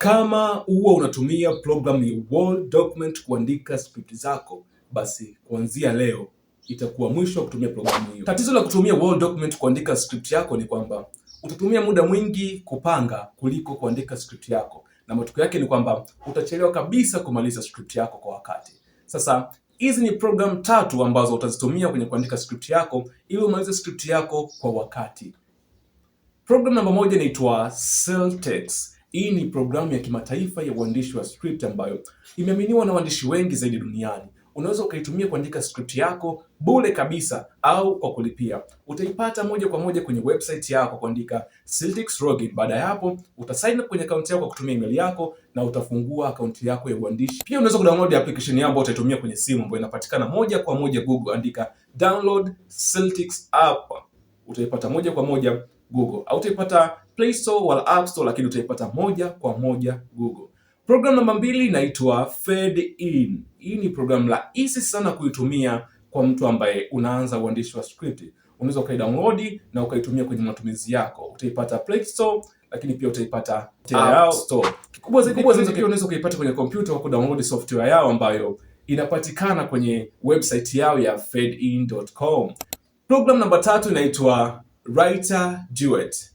Kama huwa unatumia program ya Word document kuandika script zako, basi kuanzia leo itakuwa mwisho wa kutumia programu hiyo. Tatizo la kutumia Word document kuandika script yako ni kwamba utatumia muda mwingi kupanga kuliko kuandika script yako, na matokeo yake ni kwamba utachelewa kabisa kumaliza script yako kwa wakati. Sasa hizi ni program 3 ambazo utazitumia kwenye kuandika script yako ili umalize script yako kwa wakati. Program namba 1 inaitwa Celtx. Hii ni programu ya kimataifa ya uandishi wa script ambayo imeaminiwa na waandishi wengi zaidi duniani. Unaweza ukaitumia kuandika script yako bure kabisa au kwa kulipia. Utaipata moja kwa moja kwenye website yako kuandika Celtx login. Baada ya hapo, utasign up kwenye account yako kwa kutumia email yako na utafungua account yako ya uandishi. Pia unaweza kudownload application yao ambayo utaitumia kwenye simu ambayo inapatikana moja kwa moja Google. Andika download Celtx app. Utaipata moja kwa moja Google. Au utaipata Play Store wala App Store, lakini utaipata moja kwa moja Google. Program namba 2 inaitwa Fade-In. Hii ni programu rahisi sana kuitumia kwa mtu ambaye unaanza uandishi wa script. Unaweza ukaidownload na ukaitumia kwenye matumizi yako. Utaipata Play Store, lakini pia utaipata App Store. Kikubwa zaidi pia unaweza ukaipata kwenye kompyuta kwa kudownload software yao ambayo inapatikana kwenye website yao ya fadein.com. Program namba 3 inaitwa Writer Duet.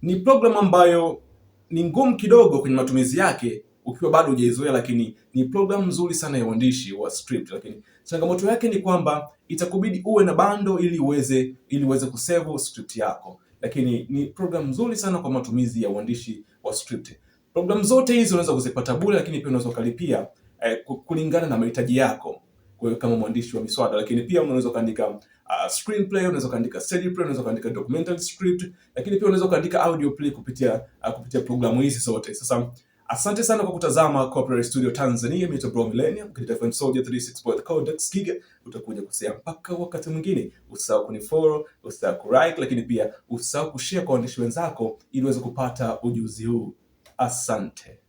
Ni program ambayo ni ngumu kidogo kwenye matumizi yake ukiwa bado hujaizoea, lakini ni program nzuri sana ya uandishi wa script, lakini changamoto yake ni kwamba itakubidi uwe na bando ili uweze kusave script yako, lakini ni program nzuri sana kwa matumizi ya uandishi wa script. Program zote hizi unaweza kuzipata bure, lakini pia unaweza kulipia kulingana na mahitaji yako kwa kama mwandishi wa miswada. Lakini pia unaweza kuandika screenplay, unaweza kuandika storyplay, unaweza kuandika documentary script, lakini pia unaweza kuandika audio play kupitia programu hizi zote. Sasa asante sana kwa kutazama Copyright Studio Tanzania. Mimi ni Bro Millennium, ukitaka FM Soldier 36.codex giga. Utakuja kusema mpaka wakati mwingine. Usisahau kunifollow, usisahau kulike, lakini pia usisahau kushare kwa waandishi wenzako ili uweze kupata ujuzi huu. Asante.